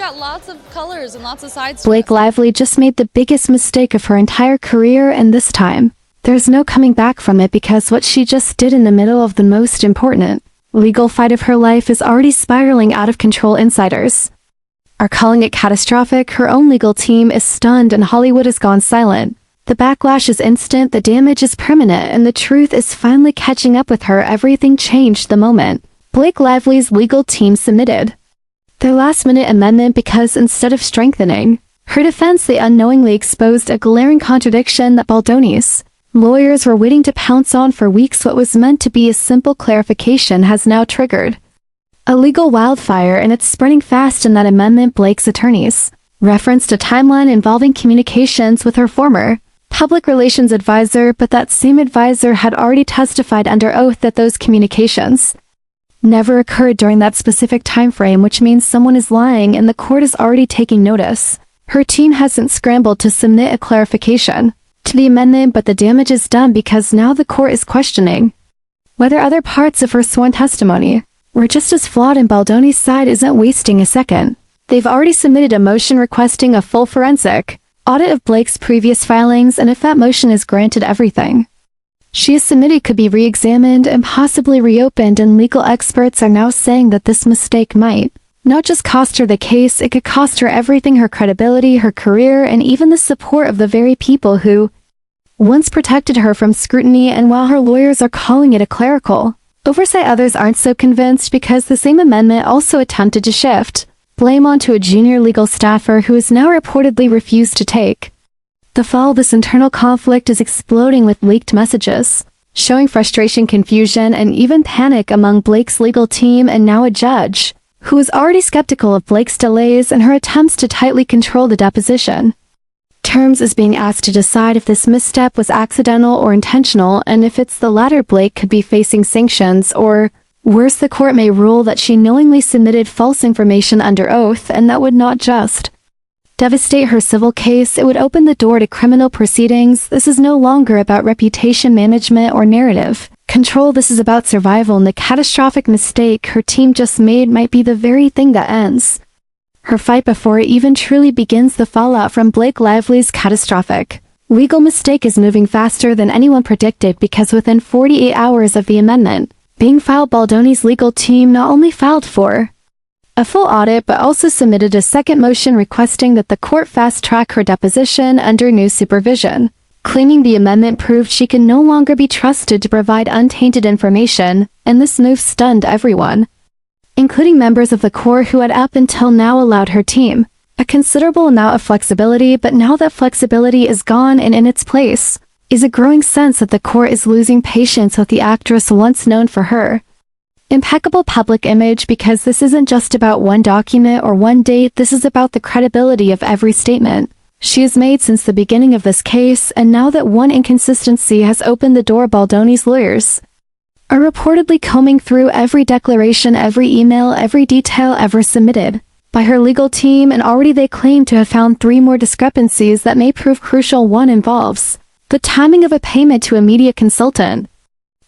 got lots of colors and lots of sides. Blake Lively just made the biggest mistake of her entire career, and this time, there's no coming back from it because what she just did in the middle of the most important legal fight of her life is already spiraling out of control. Insiders are calling it catastrophic. Her own legal team is stunned and Hollywood has gone silent. The backlash is instant, the damage is permanent, and the truth is finally catching up with her. Everything changed the moment Blake Lively's legal team submitted their last-minute amendment because instead of strengthening her defense, they unknowingly exposed a glaring contradiction that Baldoni's lawyers were waiting to pounce on for weeks. What was meant to be a simple clarification has now triggered a legal wildfire, and it's spreading fast. In that amendment, Blake's attorneys referenced a timeline involving communications with her former public relations advisor, but that same advisor had already testified under oath that those communications never occurred during that specific time frame, which means someone is lying and the court is already taking notice. Her team hasn't scrambled to submit a clarification to the amendment, but the damage is done because now the court is questioning whether other parts of her sworn testimony were just as flawed, and Baldoni's side isn't wasting a second. They've already submitted a motion requesting a full forensic audit of Blake's previous filings, and if that motion is granted, everything she has submitted could be re-examined and possibly reopened, and legal experts are now saying that this mistake might not just cost her the case, it could cost her everything: her credibility, her career, and even the support of the very people who once protected her from scrutiny. And while her lawyers are calling it a clerical oversight, others aren't so convinced because the same amendment also attempted to shift blame onto a junior legal staffer who has now reportedly refused to take the fall. This internal conflict is exploding with leaked messages showing frustration, confusion, and even panic among Blake's legal team, and now a judge who is already skeptical of Blake's delays and her attempts to tightly control the deposition terms is being asked to decide if this misstep was accidental or intentional, and if it's the latter, Blake could be facing sanctions, or worse, the court may rule that she knowingly submitted false information under oath, and that would not just devastate her civil case, it would open the door to criminal proceedings. This is no longer about reputation management or narrative control, this is about survival, and the catastrophic mistake her team just made might be the very thing that ends her fight before it even truly begins. The fallout from Blake Lively's catastrophic legal mistake is moving faster than anyone predicted, because within 48 hours of the amendment being filed, Baldoni's legal team not only filed for a full audit but also submitted a second motion requesting that the court fast-track her deposition under new supervision, claiming the amendment proved she can no longer be trusted to provide untainted information. And this move stunned everyone, including members of the court who had up until now allowed her team a considerable amount of flexibility. But now that flexibility is gone, and in its place is a growing sense that the court is losing patience with the actress once known for her impeccable public image, because this isn't just about one document or one date, this is about the credibility of every statement she has made since the beginning of this case. And now that one inconsistency has opened the door, Baldoni's lawyers are reportedly combing through every declaration, every email, every detail ever submitted by her legal team, and already they claim to have found 3 more discrepancies that may prove crucial. One involves the timing of a payment to a media consultant.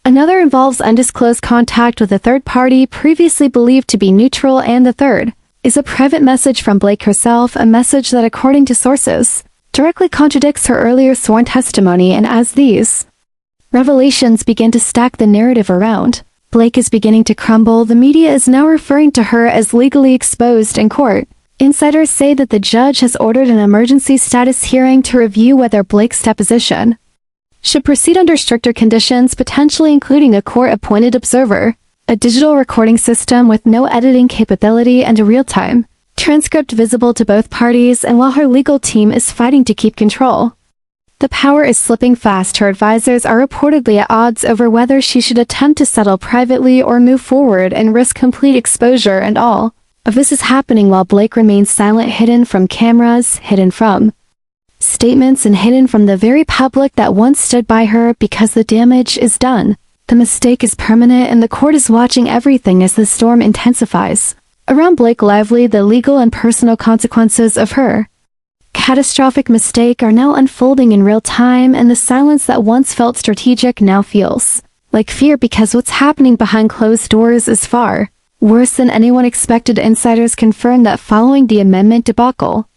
Another involves undisclosed contact with a third party previously believed to be neutral, and the third is a private message from Blake herself, a message that, according to sources, directly contradicts her earlier sworn testimony. And as these revelations begin to stack, the narrative around Blake is beginning to crumble. The media is now referring to her as legally exposed in court. Insiders say that the judge has ordered an emergency status hearing to review whether Blake's deposition should proceed under stricter conditions, potentially including a court-appointed observer, a digital recording system with no editing capability, and a real-time transcript visible to both parties. And while her legal team is fighting to keep control, the power is slipping fast. Her advisors are reportedly at odds over whether she should attempt to settle privately or move forward and risk complete exposure, and all of this is happening while Blake remains silent, hidden from cameras, hidden from statements, and hidden from the very public that once stood by her, because the damage is done. The mistake is permanent, and the court is watching everything as the storm intensifies around Blake Lively. The legal and personal consequences of her catastrophic mistake are now unfolding in real time, and the silence that once felt strategic now feels like fear, because what's happening behind closed doors is far Worse than anyone expected, insiders confirmed that following the amendment debacle,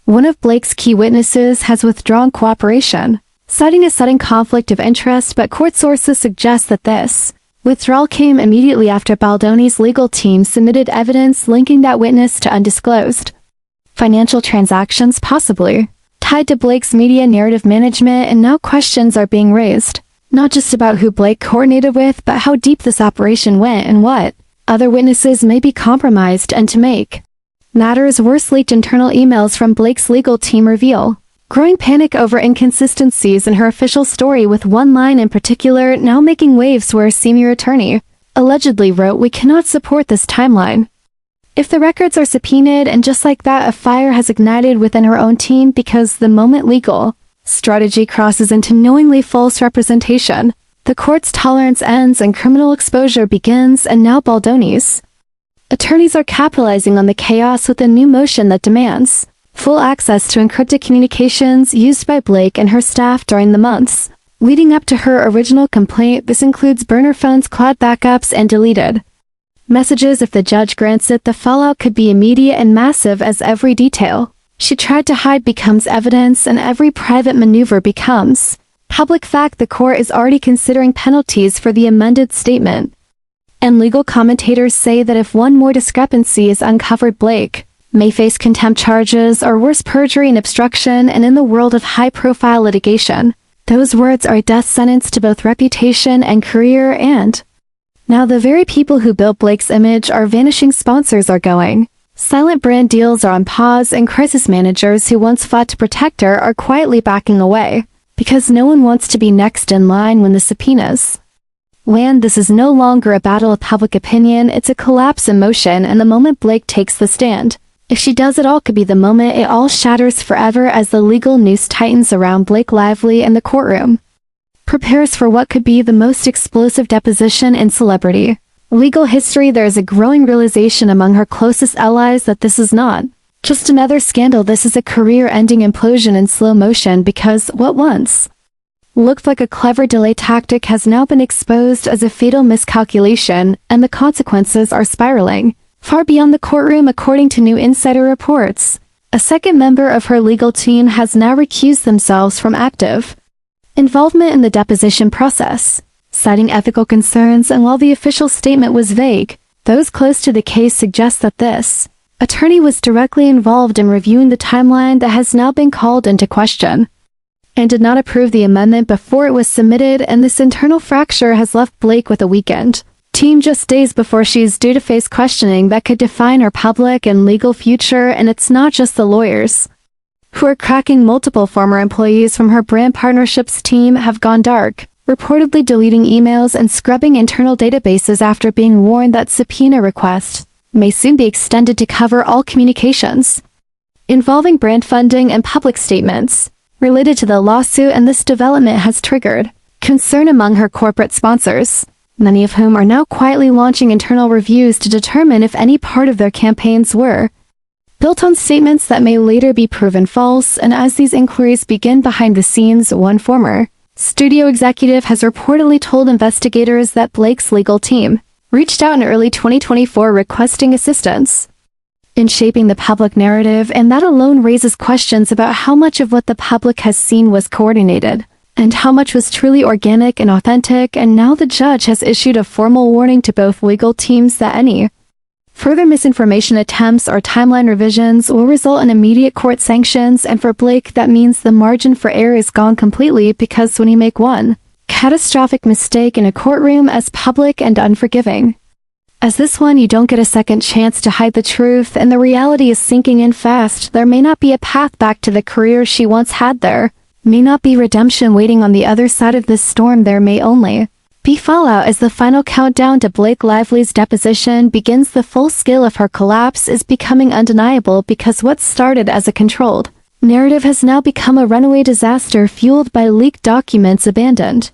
one of Blake's key witnesses has withdrawn cooperation, citing a sudden conflict of interest, but court sources suggest that this withdrawal came immediately after Baldoni's legal team submitted evidence linking that witness to undisclosed financial transactions, possibly tied to Blake's media narrative management, and now questions are being raised, not just about who Blake coordinated with, but how deep this operation went and what other witnesses may be compromised. And to make matters worse, leaked internal emails from Blake's legal team reveal growing panic over inconsistencies in her official story, with one line in particular now making waves where a senior attorney allegedly wrote, "We cannot support this timeline if the records are subpoenaed," and just like that, a fire has ignited within her own team, because the moment legal strategy crosses into knowingly false representation, the court's tolerance ends and criminal exposure begins. And now Baldoni's attorneys are capitalizing on the chaos with a new motion that demands full access to encrypted communications used by Blake and her staff during the months leading up to her original complaint. This includes burner phones, cloud backups, and deleted messages. If the judge grants it, the fallout could be immediate and massive, as every detail she tried to hide becomes evidence and every private maneuver becomes public fact. The court is already considering penalties for the amended statement, and legal commentators say that if one more discrepancy is uncovered, Blake may face contempt charges or worse, perjury and obstruction. And in the world of high-profile litigation, those words are a death sentence to both reputation and career. And now the very people who built Blake's image are vanishing. Sponsors are going silent, brand deals are on pause, and crisis managers who once fought to protect her are quietly backing away, because no one wants to be next in line when the subpoenas land. This is no longer a battle of public opinion, it's a collapse in motion, and the moment Blake takes the stand, if she does, it all could be the moment it all shatters forever, as the legal noose tightens around Blake Lively and the courtroom prepares for what could be the most explosive deposition in celebrity legal history. There is a growing realization among her closest allies that this is not just another scandal, this is a career-ending implosion in slow motion, because what once looked like a clever delay tactic has now been exposed as a fatal miscalculation, and the consequences are spiraling far beyond the courtroom. According to new insider reports, a second member of her legal team has now recused themselves from active involvement in the deposition process, citing ethical concerns. And while the official statement was vague, those close to the case suggest that this attorney was directly involved in reviewing the timeline that has now been called into question, and did not approve the amendment before it was submitted. And this internal fracture has left Blake with a weakened team just days before she is due to face questioning that could define her public and legal future. And it's not just the lawyers who are cracking. Multiple former employees from her brand partnerships team have gone dark, reportedly deleting emails and scrubbing internal databases after being warned that subpoena requests may soon be extended to cover all communications involving brand funding and public statements related to the lawsuit. And this development has triggered concern among her corporate sponsors, many of whom are now quietly launching internal reviews to determine if any part of their campaigns were built on statements that may later be proven false. And as these inquiries begin behind the scenes, one former studio executive has reportedly told investigators that Blake's legal team reached out in early 2024 requesting assistance in shaping the public narrative, and that alone raises questions about how much of what the public has seen was coordinated, and how much was truly organic and authentic. And now the judge has issued a formal warning to both legal teams that any further misinformation attempts or timeline revisions will result in immediate court sanctions. And for Blake, that means the margin for error is gone completely, because when you make one catastrophic mistake in a courtroom as public and unforgiving as this one, you don't get a second chance to hide the truth, and the reality is sinking in fast. There may not be a path back to the career she once had. There may not be redemption waiting on the other side of this storm. There may only be fallout. As the final countdown to Blake Lively's deposition begins, the full scale of her collapse is becoming undeniable, because what started as a controlled narrative has now become a runaway disaster fueled by leaked documents, abandoned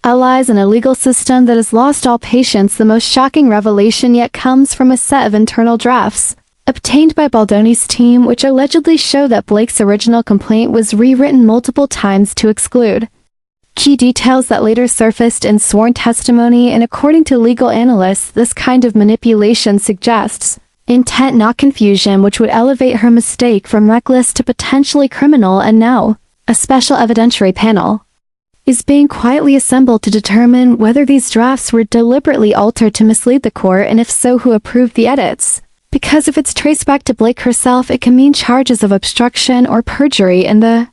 allies, and a legal system that has lost all patience. The most shocking revelation yet comes from a set of internal drafts obtained by Baldoni's team, which allegedly show that Blake's original complaint was rewritten multiple times to exclude Key details that later surfaced in sworn testimony, and according to legal analysts, this kind of manipulation suggests intent, not confusion, which would elevate her mistake from reckless to potentially criminal. And now, a special evidentiary panel is being quietly assembled to determine whether these drafts were deliberately altered to mislead the court, and if so, who approved the edits. Because if it's traced back to Blake herself, it can mean charges of obstruction or perjury, and the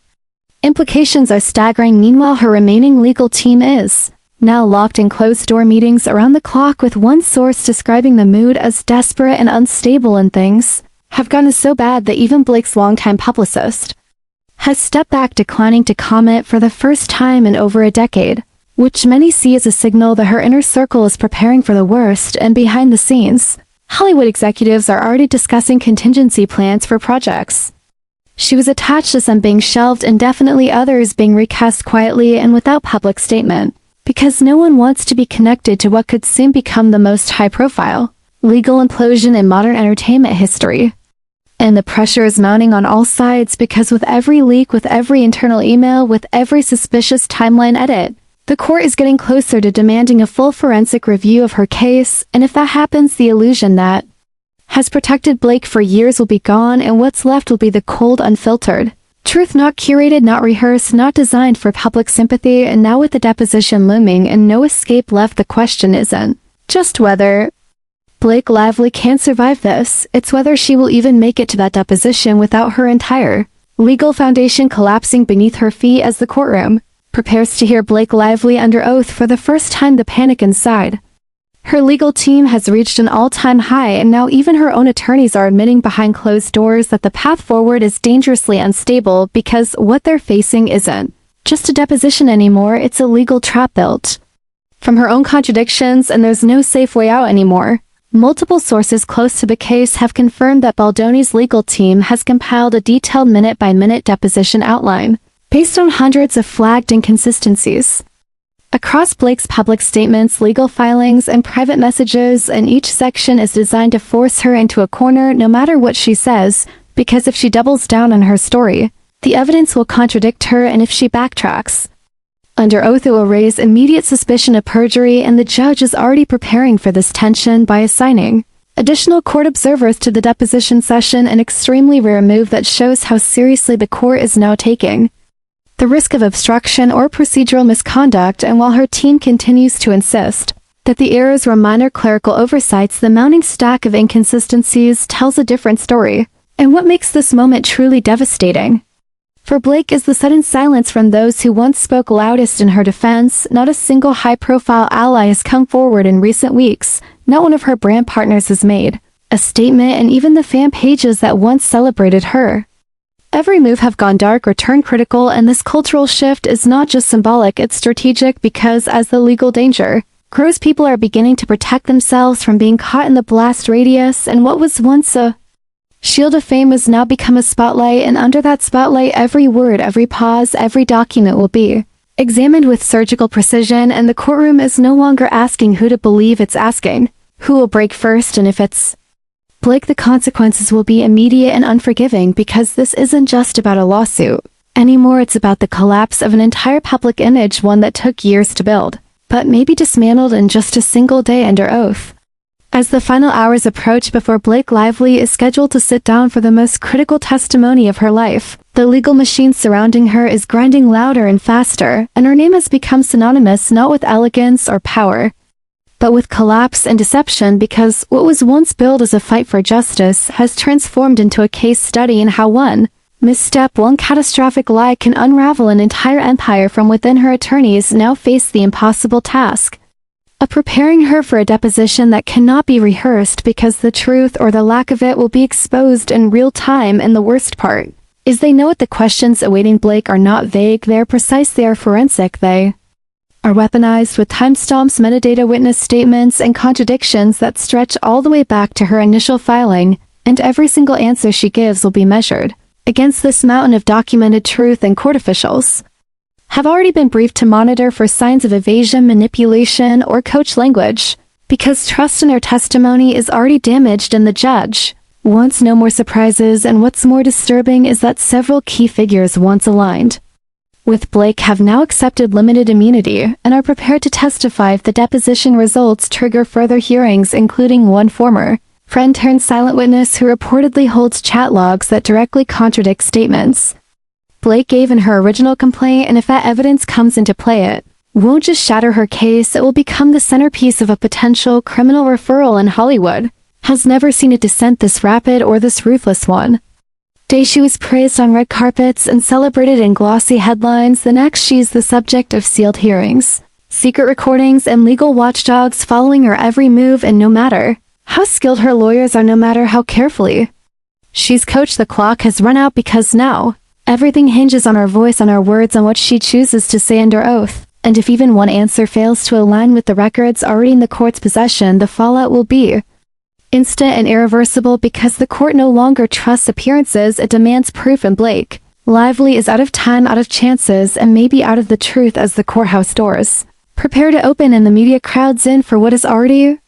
implications are staggering. Meanwhile, her remaining legal team is now locked in closed-door meetings around the clock, with one source describing the mood as desperate and unstable, and things have gotten so bad that even Blake's longtime publicist has stepped back, declining to comment for the first time in over a decade, which many see as a signal that her inner circle is preparing for the worst. And behind the scenes, Hollywood executives are already discussing contingency plans for projects she was attached to, some being shelved indefinitely, others being recast quietly and without public statement, because no one wants to be connected to what could soon become the most high-profile legal implosion in modern entertainment history. And the pressure is mounting on all sides, because with every leak, with every internal email, with every suspicious timeline edit, the court is getting closer to demanding a full forensic review of her case, and if that happens, the illusion that has protected Blake for years will be gone, and what's left will be the cold, unfiltered truth, not curated, not rehearsed, not designed for public sympathy. And now, with the deposition looming and no escape left, the question isn't just whether Blake Lively can survive this, it's whether she will even make it to that deposition without her entire legal foundation collapsing beneath her feet. As the courtroom prepares to hear Blake Lively under oath for the first time, the panic inside her legal team has reached an all-time high, and now even her own attorneys are admitting behind closed doors that the path forward is dangerously unstable, because what they're facing isn't just a deposition anymore, it's a legal trap built from her own contradictions, and there's no safe way out anymore. Multiple sources close to the case have confirmed that Baldoni's legal team has compiled a detailed minute-by-minute deposition outline based on hundreds of flagged inconsistencies across Blake's public statements, legal filings, and private messages, and each section is designed to force her into a corner no matter what she says, because if she doubles down on her story, the evidence will contradict her, and if she backtracks under oath, it will raise immediate suspicion of perjury. And the judge is already preparing for this tension by assigning additional court observers to the deposition session, an extremely rare move that shows how seriously the court is now taking the risk of obstruction or procedural misconduct. And while her team continues to insist that the errors were minor clerical oversights, the mounting stack of inconsistencies tells a different story. And what makes this moment truly devastating for Blake is the sudden silence from those who once spoke loudest in her defense. Not a single high-profile ally has come forward in recent weeks. Not one of her brand partners has made a statement, and even the fan pages that once celebrated her every move have gone dark or turned critical. And this cultural shift is not just symbolic, it's strategic, because as the legal danger grows, people are beginning to protect themselves from being caught in the blast radius, and what was once a shield of fame has now become a spotlight, and under that spotlight, every word, every pause, every document will be examined with surgical precision. And the courtroom is no longer asking who to believe, it's asking who will break first. And if it's Blake, the consequences will be immediate and unforgiving, because this isn't just about a lawsuit anymore, it's about the collapse of an entire public image, one that took years to build, but maybe dismantled in just a single day under oath. As the final hours approach before Blake Lively is scheduled to sit down for the most critical testimony of her life, the legal machine surrounding her is grinding louder and faster, and her name has become synonymous not with elegance or power, but with collapse and deception, because what was once billed as a fight for justice has transformed into a case study in how one misstep, one catastrophic lie can unravel an entire empire from within. Her attorneys now face the impossible task of preparing her for a deposition that cannot be rehearsed, because the truth or the lack of it will be exposed in real time. And the worst part is they know that the questions awaiting Blake are not vague, they are precise, they are forensic, they are weaponized with timestamps, metadata, witness statements, and contradictions that stretch all the way back to her initial filing, and every single answer she gives will be measured against this mountain of documented truth. And court officials have already been briefed to monitor for signs of evasion, manipulation, or coach language, because trust in her testimony is already damaged, and the judge wants no more surprises. And what's more disturbing is that several key figures once aligned with Blake have now accepted limited immunity and are prepared to testify if the deposition results trigger further hearings, including one former friend turned silent witness who reportedly holds chat logs that directly contradict statements Blake gave in her original complaint, and if that evidence comes into play, it won't just shatter her case, it will become the centerpiece of a potential criminal referral in Hollywood. Has never seen a descent this rapid or this ruthless one. Day she was praised on red carpets and celebrated in glossy headlines, the next she's the subject of sealed hearings, secret recordings, and legal watchdogs following her every move, and no matter how skilled her lawyers are, no matter how carefully she's coached, the clock has run out because now everything hinges on her voice, on her words, on what she chooses to say under oath. And if even one answer fails to align with the records already in the court's possession, the fallout will be instant and irreversible, because the court no longer trusts appearances, it demands proof, and Blake Lively is out of time, out of chances, and maybe out of the truth as the courthouse doors prepare to open and the media crowds in for what has already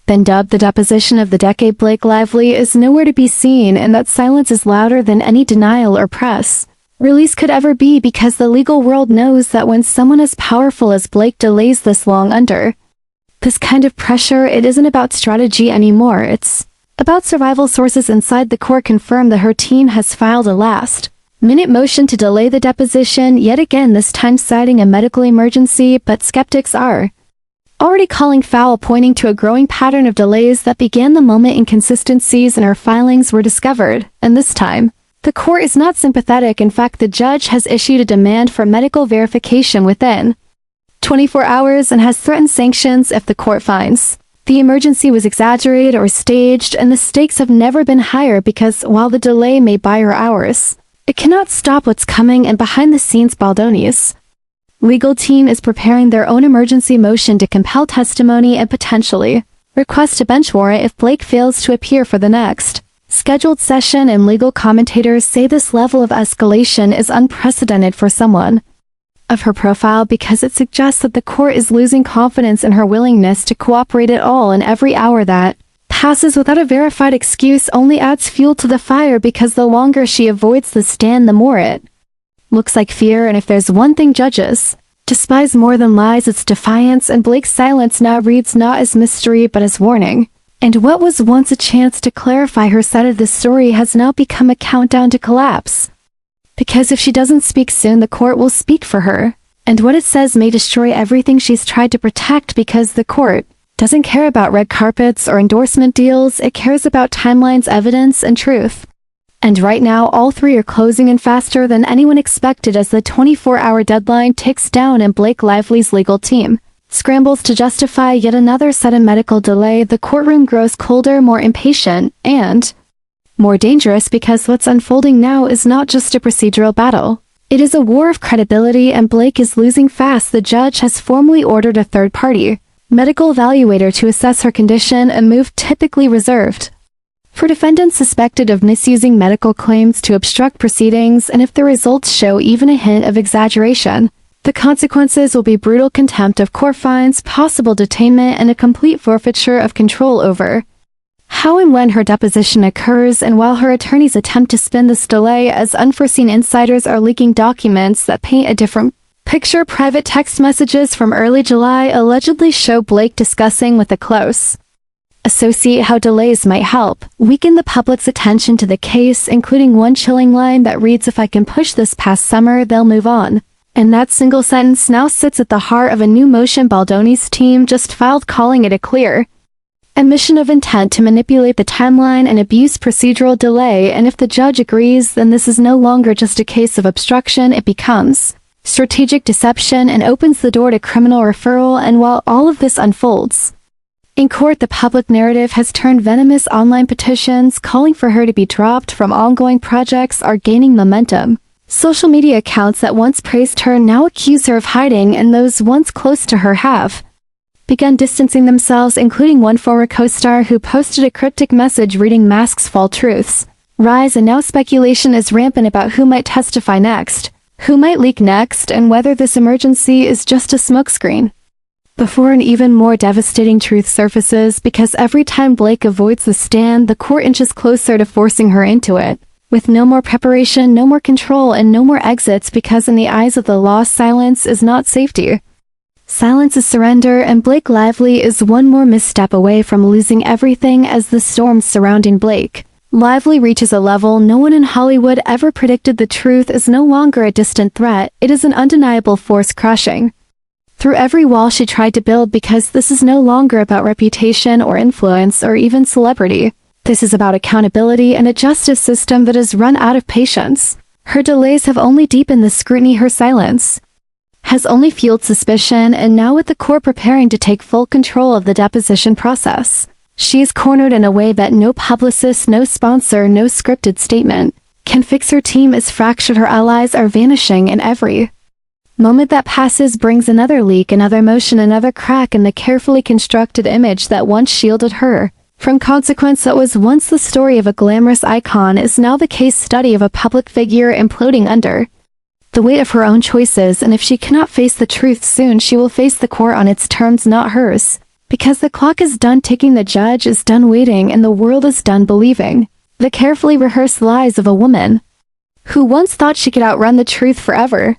been dubbed the deposition of the decade. Blake Lively is nowhere to be seen, and that silence is louder than any denial or press release could ever be, because the legal world knows that when someone as powerful as Blake delays this long under this kind of pressure, it isn't about strategy anymore, it's about survival. Sources inside the court confirm that her team has filed a last-minute motion to delay the deposition, yet again this time citing a medical emergency, but skeptics are already calling foul, pointing to a growing pattern of delays that began the moment inconsistencies in her filings were discovered, and this time the court is not sympathetic. In fact, the judge has issued a demand for medical verification within 24 hours and has threatened sanctions if the court finds the emergency was exaggerated or staged, and the stakes have never been higher, because while the delay may buy her hours, it cannot stop what's coming. And behind the scenes, Baldoni's legal team is preparing their own emergency motion to compel testimony and potentially request a bench warrant if Blake fails to appear for the next scheduled session, and legal commentators say this level of escalation is unprecedented for someone of her profile, because it suggests that the court is losing confidence in her willingness to cooperate at all, and every hour that passes without a verified excuse only adds fuel to the fire, because the longer she avoids the stand, the more it looks like fear. And if there's one thing judges despise more than lies, it's defiance, and Blake's silence now reads not as mystery but as warning. And what was once a chance to clarify her side of the story has now become a countdown to collapse. Because if she doesn't speak soon, the court will speak for her, and what it says may destroy everything she's tried to protect, because the court doesn't care about red carpets or endorsement deals, it cares about timelines, evidence, and truth. And right now, all three are closing in faster than anyone expected as the 24-hour deadline ticks down and Blake Lively's legal team scrambles to justify yet another sudden medical delay. The courtroom grows colder, more impatient, and more dangerous, because what's unfolding now is not just a procedural battle. It is a war of credibility, and Blake is losing fast. The judge has formally ordered a third-party medical evaluator to assess her condition, a move typically reserved for defendants suspected of misusing medical claims to obstruct proceedings, and if the results show even a hint of exaggeration, the consequences will be brutal contempt of court, fines, possible detainment, and a complete forfeiture of control over how and when her deposition occurs. And while her attorneys attempt to spin this delay as unforeseen, insiders are leaking documents that paint a different picture. Private text messages from early July allegedly show Blake discussing with a close associate how delays might help weaken the public's attention to the case, including one chilling line that reads, "If I can push this past summer, they'll move on." And that single sentence now sits at the heart of a new motion Baldoni's team just filed, calling it a clear admission of intent to manipulate the timeline and abuse procedural delay. And if the judge agrees, then this is no longer just a case of obstruction, it becomes strategic deception and opens the door to criminal referral. And while all of this unfolds in court, the public narrative has turned venomous. Online petitions calling for her to be dropped from ongoing projects are gaining momentum. Social media accounts that once praised her now accuse her of hiding, and those once close to her have begun distancing themselves, including one former co-star who posted a cryptic message reading, "Masks fall, truths rise," and now speculation is rampant about who might testify next, who might leak next, and whether this emergency is just a smokescreen before an even more devastating truth surfaces. Because every time Blake avoids the stand, the court inches closer to forcing her into it. With no more preparation, no more control, and no more exits because in the eyes of the law, silence is not safety. Silence is surrender, and Blake Lively is one more misstep away from losing everything as the storms surrounding Blake. Lively reaches a level no one in Hollywood ever predicted. The truth is no longer a distant threat, it is an undeniable force crashing through every wall she tried to build, because this is no longer about reputation or influence or even celebrity. This is about accountability and a justice system that has run out of patience. Her delays have only deepened the scrutiny. Her silence has only fueled suspicion, and now with the court preparing to take full control of the deposition process, she is cornered in a way that no publicist, no sponsor, no scripted statement can fix. Her team is fractured, her allies are vanishing, and every moment that passes brings another leak, another motion, another crack in the carefully constructed image that once shielded her from consequence. That was once the story of a glamorous icon is now the case study of a public figure imploding under the weight of her own choices, and if she cannot face the truth soon, she will face the court on its terms, not hers. Because the clock is done ticking, the judge is done waiting, and the world is done believing the carefully rehearsed lies of a woman who once thought she could outrun the truth forever.